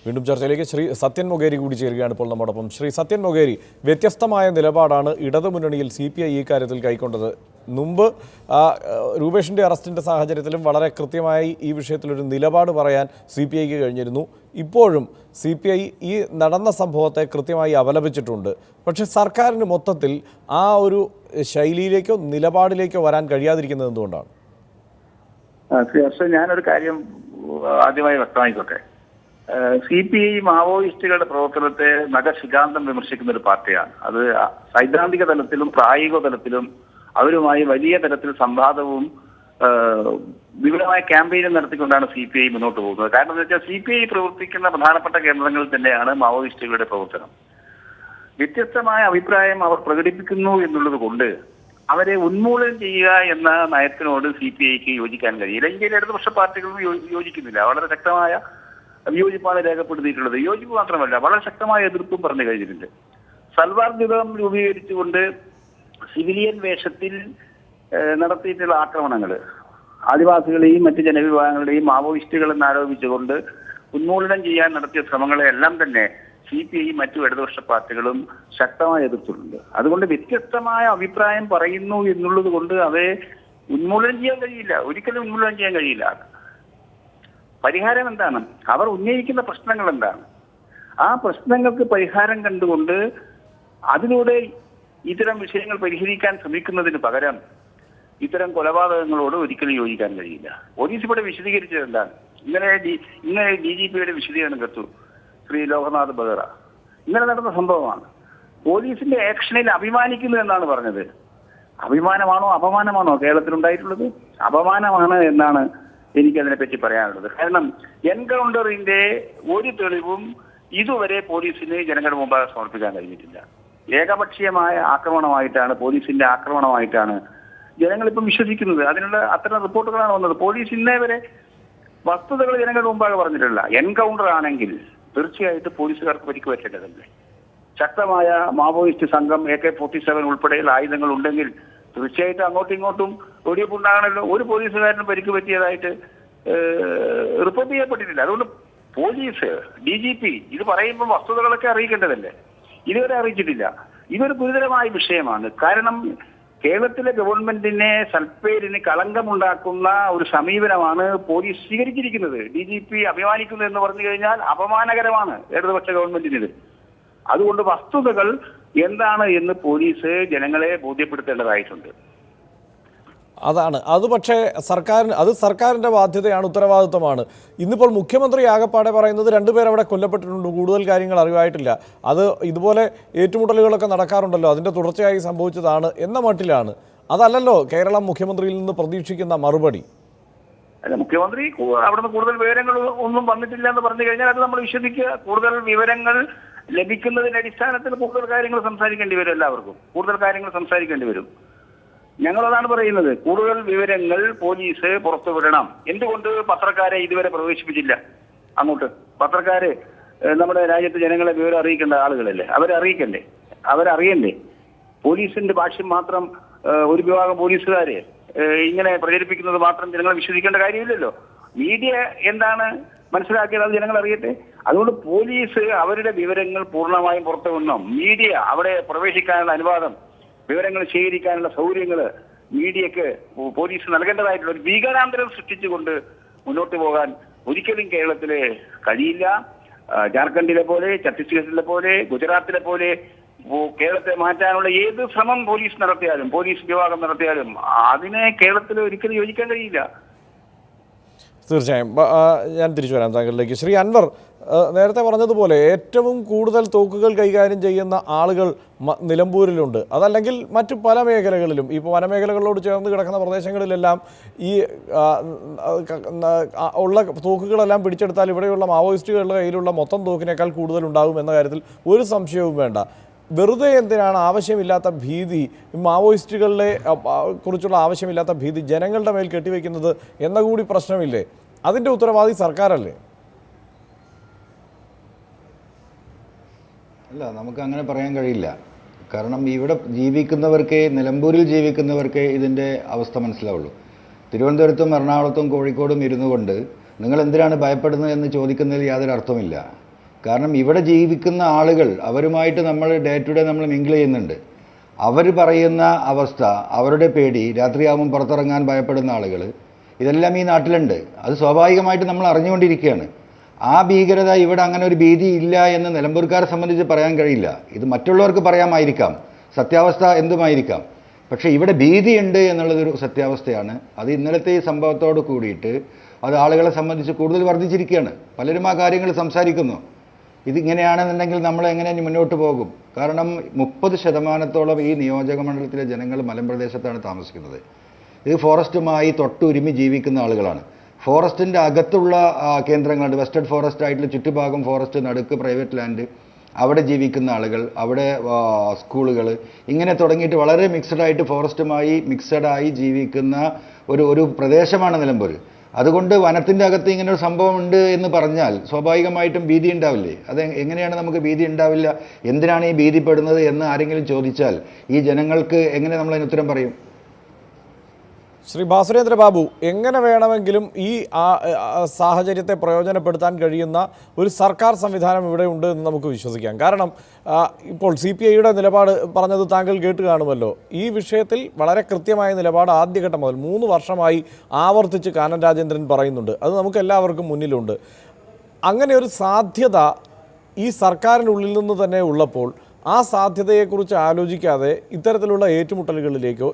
വീണ്ടും ചർച്ചയിലേക്ക് ശ്രീ സത്യൻ മൊകേരി കൂടി ചേരുകയാണ് ഇപ്പോൾ നമ്മോടൊപ്പം. ശ്രീ സത്യൻ മൊകേരി, വ്യത്യസ്തമായ നിലപാടാണ് ഇടതുമുന്നണിയിൽ CPI ഈ കാര്യത്തിൽ കൈക്കൊണ്ടത്. മുമ്പ് രൂപേഷിൻ്റെ അറസ്റ്റിൻ്റെ സാഹചര്യത്തിലും വളരെ കൃത്യമായി ഈ വിഷയത്തിലൊരു നിലപാട് പറയാൻ CPIക്ക് കഴിഞ്ഞിരുന്നു. ഇപ്പോഴും CPI ഈ നടന്ന സംഭവത്തെ കൃത്യമായി അപലപിച്ചിട്ടുണ്ട്. പക്ഷേ സർക്കാരിന് മൊത്തത്തിൽ ആ ഒരു ശൈലിയിലേക്കോ നിലപാടിലേക്കോ വരാൻ കഴിയാതിരിക്കുന്നത് എന്തുകൊണ്ടാണ്? ഞാനൊരു കാര്യം ആദ്യമായി വ്യക്തമായിക്കോട്ടെ. CPI മാവോയിസ്റ്റുകളുടെ പ്രവർത്തനത്തെ നഖശിഖാന്തം വിമർശിക്കുന്ന ഒരു പാർട്ടിയാണ്. അത് സൈദ്ധാന്തിക തലത്തിലും പ്രായോഗിക തലത്തിലും അവരുമായി വലിയ തരത്തിൽ സംവാദവും വിപുലമായ ക്യാമ്പയിനും നടത്തിക്കൊണ്ടാണ് CPI മുന്നോട്ട് പോകുന്നത്. കാരണം എന്താ വെച്ചാൽ CPI പ്രവർത്തിക്കുന്ന പ്രധാനപ്പെട്ട കേന്ദ്രങ്ങളിൽ തന്നെയാണ് മാവോയിസ്റ്റുകളുടെ പ്രവർത്തനം. വ്യത്യസ്തമായ അഭിപ്രായം അവർ പ്രകടിപ്പിക്കുന്നു എന്നുള്ളത് കൊണ്ട് അവരെ ഉന്മൂലനം ചെയ്യുക എന്ന നയത്തിനോട് CPIക്ക് യോജിക്കാൻ കഴിയില്ല. ഇന്ത്യയിലെ ഇടതുപക്ഷ പാർട്ടികളും യോജിക്കുന്നില്ല. വളരെ ശക്തമായ വിയോജിപ്പാണ് രേഖപ്പെടുത്തിയിട്ടുള്ളത്. യോജിപ്പ് മാത്രമല്ല, വളരെ ശക്തമായ എതിർപ്പും പറഞ്ഞു കഴിഞ്ഞിട്ടുണ്ട്. സൽവാർ യുദ്ധം രൂപീകരിച്ചുകൊണ്ട് സിവിലിയൻ വേഷത്തിൽ നടത്തിയിട്ടുള്ള ആക്രമണങ്ങൾ ആദിവാസികളെയും മറ്റ് ജനവിഭാഗങ്ങളുടെയും മാവോയിസ്റ്റുകളെന്ന് ആരോപിച്ചുകൊണ്ട് ഉന്മൂലനം ചെയ്യാൻ നടത്തിയ ശ്രമങ്ങളെല്ലാം തന്നെ CPI മറ്റു ഇടതുപക്ഷ പാർട്ടികളും ശക്തമായി എതിർത്തിട്ടുണ്ട്. അതുകൊണ്ട് വ്യത്യസ്തമായ അഭിപ്രായം പറയുന്നു എന്നുള്ളത് കൊണ്ട് അവയെ ഉന്മൂലനം ചെയ്യാൻ കഴിയില്ല, ഒരിക്കലും ഉന്മൂലനം ചെയ്യാൻ കഴിയില്ല. പരിഹാരം എന്താണ്? അവർ ഉന്നയിക്കുന്ന പ്രശ്നങ്ങൾ എന്താണ്? ആ പ്രശ്നങ്ങൾക്ക് പരിഹാരം കണ്ടുകൊണ്ട് അതിലൂടെ ഇത്തരം വിഷയങ്ങൾ പരിഹരിക്കാൻ ശ്രമിക്കുന്നതിന് പകരം ഇത്തരം കൊലപാതകങ്ങളോട് ഒരിക്കലും യോജിക്കാൻ കഴിയില്ല. പോലീസ് ഇവിടെ വിശദീകരിച്ചത് എന്താണ്? ഇന്നലെ DGPയുടെ വിശദീകരണം കേട്ടു, ശ്രീ ലോകനാഥ് ബെഹ്റ. ഇന്നലെ നടന്ന സംഭവമാണ്. പോലീസിന്റെ ആക്ഷനിൽ അഭിമാനിക്കുന്നു എന്നാണ് പറഞ്ഞത്. അഭിമാനമാണോ അപമാനമാണോ കേരളത്തിലുണ്ടായിട്ടുള്ളത്? അപമാനമാണ് എന്നാണ് എനിക്കതിനെപ്പറ്റി പറയാനുള്ളത്. കാരണം എൻകൗണ്ടറിന്റെ ഒരു തെളിവും ഇതുവരെ പോലീസിന് ജനങ്ങളുടെ മുമ്പാകെ സമർപ്പിക്കാൻ കഴിഞ്ഞിട്ടില്ല. ഏകപക്ഷീയമായ ആക്രമണമായിട്ടാണ്, പോലീസിന്റെ ആക്രമണമായിട്ടാണ് ജനങ്ങളിപ്പം വിശ്വസിക്കുന്നത്. അതിനുള്ള അത്തരം റിപ്പോർട്ടുകളാണ് വന്നത്. പോലീസ് ഇന്നേ വരെ വസ്തുതകൾ ജനങ്ങളുടെ മുമ്പാകെ പറഞ്ഞിട്ടില്ല. എൻകൗണ്ടർ ആണെങ്കിൽ തീർച്ചയായിട്ടും പോലീസുകാർക്ക് പരിക്ക് പറ്റേണ്ടതല്ലേ? ശക്തമായ മാവോയിസ്റ്റ് സംഘം AK-47 ഉൾപ്പെടെയുള്ള ആയുധങ്ങൾ ഉണ്ടെങ്കിൽ തീർച്ചയായിട്ടും അങ്ങോട്ടും ഇങ്ങോട്ടും വെടിവെപ്പ് ഉണ്ടാകണമല്ലോ. ഒരു പോലീസുകാരനും പരിക്ക് പറ്റിയതായിട്ട് റിപ്പോർട്ട് ചെയ്യപ്പെട്ടിട്ടില്ല. അതുകൊണ്ട് പോലീസ്, DGP ഇത് പറയുമ്പോൾ വസ്തുതകളൊക്കെ അറിയിക്കേണ്ടതല്ലേ? ഇതുവരെ അറിയിച്ചിട്ടില്ല. ഇതൊരു ഗുരുതരമായ വിഷയമാണ്. കാരണം കേരളത്തിലെ ഗവൺമെന്റിനെ സൽപ്പേരിന് കളങ്കമുണ്ടാക്കുന്ന ഒരു സമീപനമാണ് പോലീസ് സ്വീകരിച്ചിരിക്കുന്നത്. DGP അഭിമാനിക്കുന്നു എന്ന് പറഞ്ഞു കഴിഞ്ഞാൽ അപമാനകരമാണ് ഇടതുപക്ഷ ഗവൺമെന്റിന്. അതുകൊണ്ട് വസ്തുതകൾ എന്താണ് എന്ന് പോലീസ് ജനങ്ങളെ ബോധ്യപ്പെടുത്തേണ്ടതായിട്ടുണ്ട്. അത് പക്ഷേ സർക്കാരിൻ്റെ ബാധ്യതയാണ്, ഉത്തരവാദിത്വമാണ്. ഇന്നിപ്പോൾ മുഖ്യമന്ത്രി ആകപ്പാടെ പറയുന്നത് 2 പേർ അവിടെ കൊല്ലപ്പെട്ടിട്ടുണ്ട്, കൂടുതൽ കാര്യങ്ങൾ അറിവായിട്ടില്ല. അത് ഇതുപോലെ ഏറ്റുമുട്ടലുകളൊക്കെ നടക്കാറുണ്ടല്ലോ, അതിൻ്റെ തുടർച്ചയായി സംഭവിച്ചതാണ് എന്ന മട്ടിലാണ്. അതല്ലല്ലോ കേരളം മുഖ്യമന്ത്രിയിൽ നിന്ന് പ്രതീക്ഷിക്കുന്ന മറുപടി. അല്ല, മുഖ്യമന്ത്രി അവിടുന്ന് കൂടുതൽ വിവരങ്ങൾ ഒന്നും വന്നിട്ടില്ല എന്ന് പറഞ്ഞു കഴിഞ്ഞാൽ അത് നമ്മൾ വിശ്വസിക്കുക. കൂടുതൽ വിവരങ്ങൾ ലഭിക്കുന്നതിന്റെ അടിസ്ഥാനത്തിൽ കൂടുതൽ കാര്യങ്ങൾ സംസാരിക്കേണ്ടി വരും. എല്ലാവർക്കും കൂടുതൽ കാര്യങ്ങൾ സംസാരിക്കേണ്ടി വരും. ഞങ്ങളതാണ് പറയുന്നത്, കൂടുതൽ വിവരങ്ങൾ പോലീസ് പുറത്തുവിടണം. എന്തുകൊണ്ട് പത്രക്കാരെ ഇതുവരെ പ്രവേശിപ്പിച്ചില്ല അങ്ങോട്ട്? പത്രക്കാര് നമ്മുടെ രാജ്യത്തെ ജനങ്ങളെ വിവരം അറിയിക്കേണ്ട ആളുകളല്ലേ, അവരറിയണ്ടേ? പോലീസിന്റെ ഭാഷ്യം മാത്രം ഒരു വിഭാഗം പോലീസുകാരെ ഇങ്ങനെ പ്രചരിപ്പിക്കുന്നത് മാത്രം ജനങ്ങളെ വിശ്വസിക്കേണ്ട കാര്യമില്ലല്ലോ. മീഡിയ എന്താണ് മനസ്സിലാക്കിയത് അത് ജനങ്ങൾ അറിയട്ടെ. അതുകൊണ്ട് പോലീസ് അവരുടെ വിവരങ്ങൾ പൂർണ്ണമായും പുറത്തുവിടണം. മീഡിയ അവിടെ പ്രവേശിക്കാനുള്ള അനുവാദം, വിവരങ്ങൾ ശേഖരിക്കാനുള്ള സൗകര്യങ്ങൾ മീഡിയക്ക് പോലീസ് നൽകേണ്ടതായിട്ടുള്ള ഒരു ഭീകരാന്തരം സൃഷ്ടിച്ചുകൊണ്ട് മുന്നോട്ട് പോകാൻ ഒരിക്കലും കേരളത്തില് കഴിയില്ല. ജാർഖണ്ഡിലെ പോലെ, ഛത്തീസ്ഗഡിലെ പോലെ, ഗുജറാത്തിലെ പോലെ കേരളത്തെ മാറ്റാനുള്ള ഏത് ശ്രമം പോലീസ് നടത്തിയാലും, പോലീസ് വിഭാഗം നടത്തിയാലും അതിനെ കേരളത്തിൽ ഒരിക്കലും യോജിക്കാൻ കഴിയില്ല. തീർച്ചയായും ഞാൻ തിരിച്ചു വരാം താങ്കളിലേക്ക്. ശ്രീ അൻവർ, നേരത്തെ പറഞ്ഞതുപോലെ ഏറ്റവും കൂടുതൽ തോക്കുകൾ കൈകാര്യം ചെയ്യുന്ന ആളുകൾ നിലമ്പൂരിലുണ്ട്. അതല്ലെങ്കിൽ മറ്റു പല മേഖലകളിലും, ഇപ്പോൾ വനമേഖലകളോട് ചേർന്ന് കിടക്കുന്ന പ്രദേശങ്ങളിലെല്ലാം ഈ ഉള്ള തോക്കുകളെല്ലാം പിടിച്ചെടുത്താൽ ഇവിടെയുള്ള മാവോയിസ്റ്റുകളുടെ കയ്യിലുള്ള മൊത്തം തോക്കിനേക്കാൾ കൂടുതലുണ്ടാകും എന്ന കാര്യത്തിൽ ഒരു സംശയവും വേണ്ട. വെറുതെ എന്തിനാണ് ആവശ്യമില്ലാത്ത ഭീതി, മാവോയിസ്റ്റുകളെ കുറിച്ചുള്ള ആവശ്യമില്ലാത്ത ഭീതി ജനങ്ങളുടെ മേൽ കെട്ടിവെക്കുന്നത് എന്ന കൂടി പ്രശ്നമില്ലേ? അതിൻ്റെ ഉത്തരവാദി സർക്കാരല്ലേ? അല്ല, നമുക്ക് അങ്ങനെ പറയാൻ കഴിയില്ല. കാരണം ഇവിടെ ജീവിക്കുന്നവർക്ക്, നിലമ്പൂരിൽ ജീവിക്കുന്നവർക്ക് ഇതിൻ്റെ അവസ്ഥ മനസ്സിലാവുള്ളൂ. തിരുവനന്തപുരത്തും എറണാകുളത്തും കോഴിക്കോടും ഇരുന്നു കൊണ്ട് നിങ്ങൾ എന്തിനാണ് ഭയപ്പെടുന്നത് എന്ന് ചോദിക്കുന്നതിൽ യാതൊരു അർത്ഥമില്ല. കാരണം ഇവിടെ ജീവിക്കുന്ന ആളുകൾ, അവരുമായിട്ട് നമ്മൾ ഡേ ടു ഡേ നമ്മൾ മിങ്കിൾ ചെയ്യുന്നുണ്ട്. അവർ പറയുന്ന അവസ്ഥ, അവരുടെ പേടി, രാത്രിയാകുമ്പോൾ പുറത്തിറങ്ങാൻ ഭയപ്പെടുന്ന ആളുകൾ, ഇതെല്ലാം ഈ നാട്ടിലുണ്ട്. അത് സ്വാഭാവികമായിട്ട് നമ്മൾ അറിഞ്ഞുകൊണ്ടിരിക്കുകയാണ്. ആ ഭീകരത ഇവിടെ അങ്ങനെ ഒരു ഭീതി ഇല്ല എന്ന് നിലമ്പൂർക്കാരെ സംബന്ധിച്ച് പറയാൻ കഴിയില്ല. ഇത് മറ്റുള്ളവർക്ക് പറയാമായിരിക്കാം, സത്യാവസ്ഥ എന്തുമായിരിക്കാം. പക്ഷേ ഇവിടെ ഭീതിയുണ്ട് എന്നുള്ളതൊരു സത്യാവസ്ഥയാണ്. അത് ഇന്നലത്തെ ഈ സംഭവത്തോട് കൂടിയിട്ട് അത് ആളുകളെ സംബന്ധിച്ച് കൂടുതൽ വർദ്ധിച്ചിരിക്കുകയാണ്. പലരും ആ കാര്യങ്ങൾ സംസാരിക്കുന്നു. ഇതിങ്ങനെയാണെന്നുണ്ടെങ്കിൽ നമ്മൾ എങ്ങനെ മുന്നോട്ട് പോകും? കാരണം 30% ഈ നിയോജക മണ്ഡലത്തിലെ ജനങ്ങൾ മലമ്പ്രദേശത്താണ് താമസിക്കുന്നത്. ഇത് ഫോറസ്റ്റുമായി തൊട്ടുരുമി ജീവിക്കുന്ന ആളുകളാണ്. ഫോറസ്റ്റിൻ്റെ അകത്തുള്ള കേന്ദ്രങ്ങളുണ്ട്. വെസ്റ്റേൺ ഫോറസ്റ്റ് ആയിട്ടുള്ള ചുറ്റുഭാഗം ഫോറസ്റ്റ്, നടുക്ക് പ്രൈവറ്റ് ലാൻഡ്, അവിടെ ജീവിക്കുന്ന ആളുകൾ, അവിടെ സ്കൂളുകൾ, ഇങ്ങനെ തുടങ്ങിയിട്ട് വളരെ മിക്സഡായിട്ട് ഫോറസ്റ്റുമായി മിക്സഡായി ജീവിക്കുന്ന ഒരു പ്രദേശമാണ് നിലമ്പൂർ. അതുകൊണ്ട് വനത്തിൻ്റെ അകത്ത് ഇങ്ങനെ ഒരു സംഭവം ഉണ്ട് എന്ന് പറഞ്ഞാൽ സ്വാഭാവികമായിട്ടും ഭീതി ഉണ്ടാവില്ലേ? അത് എങ്ങനെയാണ് നമുക്ക് ഭീതി ഉണ്ടാവില്ല? എന്തിനാണ് ഈ ഭീതിപ്പെടുന്നത് എന്ന് ആരെങ്കിലും ചോദിച്ചാൽ ഈ ജനങ്ങൾക്ക് എങ്ങനെ നമ്മളതിന് ഉത്തരം പറയും? ശ്രീ ഭാസുരേന്ദ്ര ബാബു, എങ്ങനെ വേണമെങ്കിലും ഈ സാഹചര്യത്തെ പ്രയോജനപ്പെടുത്താൻ കഴിയുന്ന ഒരു സർക്കാർ സംവിധാനം ഇവിടെ ഉണ്ട് എന്ന് നമുക്ക് വിശ്വസിക്കാം. കാരണം ഇപ്പോൾ CPIയുടെ നിലപാട് പറഞ്ഞത് താങ്കൾ കേട്ട് കാണുമല്ലോ. ഈ വിഷയത്തിൽ വളരെ കൃത്യമായ നിലപാട് ആദ്യഘട്ടം മുതൽ 3 വർഷമായി ആവർത്തിച്ച് കാനം രാജേന്ദ്രൻ പറയുന്നുണ്ട്. അത് നമുക്ക് എല്ലാവർക്കും മുന്നിലുണ്ട്. അങ്ങനെ ഒരു സാധ്യത ഈ സർക്കാരിനുള്ളിൽ നിന്ന് തന്നെ ഉള്ളപ്പോൾ ആ സാധ്യതയെക്കുറിച്ച് ആലോചിക്കാതെ ഇത്തരത്തിലുള്ള ഏറ്റുമുട്ടലുകളിലേക്കോ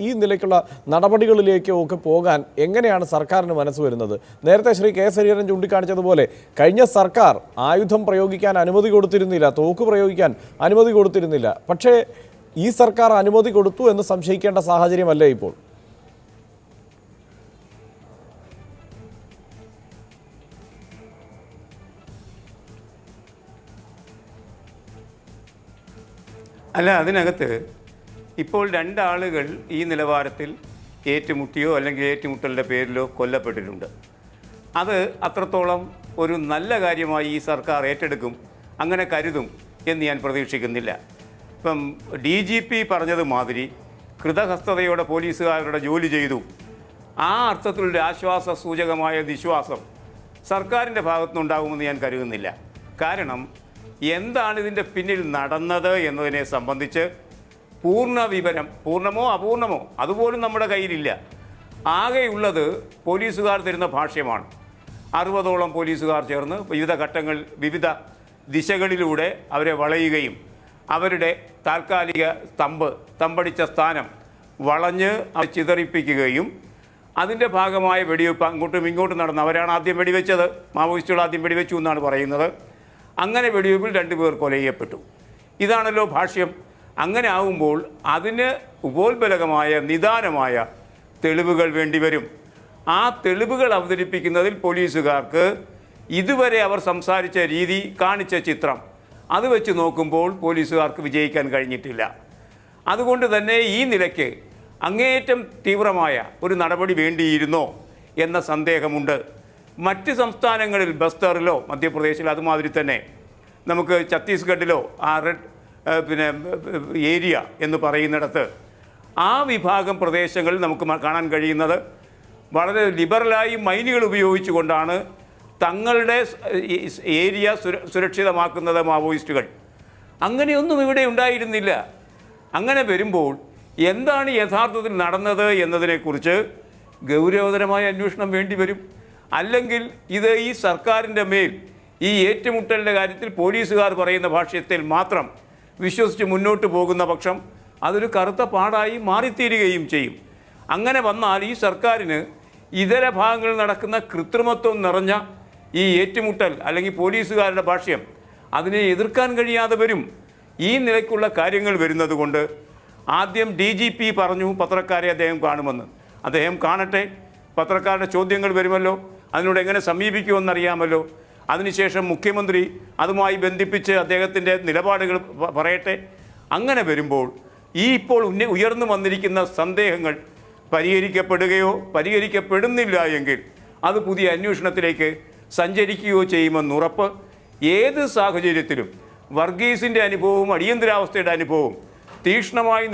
ഈ നിലയ്ക്കുള്ള നടപടികളിലേക്കോ ഒക്കെ പോകാൻ എങ്ങനെയാണ് സർക്കാരിന് മനസ്സ് വരുന്നത്? നേരത്തെ ശ്രീ കെ ഹരിഹരൻ ചൂണ്ടിക്കാണിച്ചതുപോലെ കഴിഞ്ഞ സർക്കാർ ആയുധം പ്രയോഗിക്കാൻ അനുമതി കൊടുത്തിരുന്നില്ല, തോക്ക് പ്രയോഗിക്കാൻ അനുമതി കൊടുത്തിരുന്നില്ല. പക്ഷേ ഈ സർക്കാർ അനുമതി കൊടുത്തു എന്ന് സംശയിക്കേണ്ട സാഹചര്യമല്ലേ ഇപ്പോൾ? അല്ല, അതിനകത്ത് ഇപ്പോൾ 2 ആളുകൾ ഈ നിലവാരത്തിൽ ഏറ്റുമുട്ടിയോ അല്ലെങ്കിൽ ഏറ്റുമുട്ടലിൻ്റെ പേരിലോ കൊല്ലപ്പെട്ടിട്ടുണ്ട്. അത് അത്രത്തോളം ഒരു നല്ല കാര്യമായി ഈ സർക്കാർ ഏറ്റെടുക്കും, അങ്ങനെ കരുതും എന്ന് ഞാൻ പ്രതീക്ഷിക്കുന്നില്ല. ഇപ്പം DGP പറഞ്ഞത് മാതിരി കൃതഹസ്തതയോടെ പോലീസുകാരുടെ ജോലി ചെയ്തു. ആ അർത്ഥത്തിലൊരു ആശ്വാസ സൂചകമായ വിശ്വാസം സർക്കാരിൻ്റെ ഭാഗത്തുനിന്നുണ്ടാകുമെന്ന് ഞാൻ കരുതുന്നില്ല. കാരണം എന്താണ് ഇതിൻ്റെ പിന്നിൽ നടന്നത് എന്നതിനെ സംബന്ധിച്ച് പൂർണ്ണ വിവരം, പൂർണ്ണമോ അപൂർണമോ അതുപോലും നമ്മുടെ കയ്യിലില്ല. ആകെയുള്ളത് പോലീസുകാർ തരുന്ന ഭാഷ്യമാണ്. 60ഓളം പോലീസുകാർ ചേർന്ന് വിവിധ ഘട്ടങ്ങൾ, വിവിധ ദിശകളിലൂടെ അവരെ വളയുകയും അവരുടെ താൽക്കാലിക തമ്പടിച്ച സ്ഥാനം വളഞ്ഞ് ചിതറിപ്പിക്കുകയും അതിൻ്റെ ഭാഗമായ വെടിവെപ്പ് അങ്ങോട്ടും ഇങ്ങോട്ടും നടന്ന് അവരാണ് ആദ്യം വെടിവെച്ചത്. മാവോയിസ്റ്റുകൾ ആദ്യം വെടിവെച്ചു എന്നാണ് പറയുന്നത്. അങ്ങനെ വെടിവെപ്പിൽ 2 പേർ കൊല ചെയ്യപ്പെട്ടു. ഇതാണല്ലോ ഭാഷ്യം. അങ്ങനെ ആകുമ്പോൾ അതിന് ഉപോത്ബലകമായ നിദാനമായ തെളിവുകൾ വേണ്ടിവരും. ആ തെളിവുകൾ അവതരിപ്പിക്കുന്നതിൽ പോലീസുകാർക്ക് ഇതുവരെ അവർ സംസാരിച്ച രീതി, കാണിച്ച ചിത്രം, അത് വെച്ച് നോക്കുമ്പോൾ പോലീസുകാർക്ക് വിജയിക്കാൻ കഴിഞ്ഞിട്ടില്ല. അതുകൊണ്ട് തന്നെ ഈ നിലയ്ക്ക് അങ്ങേയറ്റം തീവ്രമായ ഒരു നടപടി വേണ്ടിയിരുന്നോ എന്ന സന്ദേഹമുണ്ട്. മറ്റ് സംസ്ഥാനങ്ങളിൽ, ബസ്തറിലോ മധ്യപ്രദേശിലോ അതുമാതിരി തന്നെ നമുക്ക് ഛത്തീസ്ഗഡിലോ ആ റെഡ് ഏരിയ എന്ന് പറയുന്നിടത്ത് ആ വിഭാഗം പ്രദേശങ്ങളിൽ നമുക്ക് കാണാൻ കഴിയുന്നത് വളരെ ലിബറലായി മൈനുകൾ ഉപയോഗിച്ചുകൊണ്ടാണ് തങ്ങളുടെ ഏരിയ സുരക്ഷിതമാക്കുന്നത് മാവോയിസ്റ്റുകൾ. അങ്ങനെയൊന്നും ഇവിടെ ഉണ്ടായിരുന്നില്ല. അങ്ങനെ വരുമ്പോൾ എന്താണ് യഥാർത്ഥത്തിൽ നടന്നത് എന്നതിനെക്കുറിച്ച് ഗൗരവതരമായ അന്വേഷണം വേണ്ടിവരും. അല്ലെങ്കിൽ ഇത് ഈ സർക്കാരിൻ്റെ മേൽ ഈ ഏറ്റുമുട്ടലിൻ്റെ കാര്യത്തിൽ പോലീസുകാർ പറയുന്ന ഭാഷ്യത്തിൽ മാത്രം വിശ്വസിച്ച് മുന്നോട്ട് പോകുന്ന പക്ഷം അതൊരു കറുത്ത പാടായി മാറിത്തീരുകയും ചെയ്യും. അങ്ങനെ വന്നാൽ ഈ സർക്കാരിന് ഇതര ഭാഗങ്ങളിൽ നടക്കുന്ന കൃത്രിമത്വം നിറഞ്ഞ ഈ ഏറ്റുമുട്ടൽ അല്ലെങ്കിൽ പോലീസുകാരുടെ ഭാഷ്യം അതിനെ എതിർക്കാൻ കഴിയാതെ വരും. ഈ നിലയ്ക്കുള്ള കാര്യങ്ങൾ വരുന്നത് കൊണ്ട് ആദ്യം DGP പറഞ്ഞു പത്രക്കാരെ അദ്ദേഹം കാണുമെന്ന്. അദ്ദേഹം കാണട്ടെ, പത്രക്കാരുടെ ചോദ്യങ്ങൾ വരുമല്ലോ, അതിനോട് എങ്ങനെ സമീപിക്കുമെന്നറിയാമല്ലോ. അതിനുശേഷം മുഖ്യമന്ത്രി അതുമായി ബന്ധിപ്പിച്ച് അദ്ദേഹത്തിൻ്റെ നിലപാടുകൾ പറയട്ടെ. അങ്ങനെ വരുമ്പോൾ ഈ ഇപ്പോൾ ഉയർന്നു വന്നിരിക്കുന്ന സന്ദേഹങ്ങൾ പരിഹരിക്കപ്പെടുകയോ പരിഹരിക്കപ്പെടുന്നില്ല എങ്കിൽ അത് പുതിയ അന്വേഷണത്തിലേക്ക് സഞ്ചരിക്കുകയോ ചെയ്യുമെന്നുറപ്പ് ഏത് സാഹചര്യത്തിലും വർഗീസിൻ്റെ അനുഭവവും അടിയന്തരാവസ്ഥയുടെ അനുഭവവും തീക്ഷ്ണമായി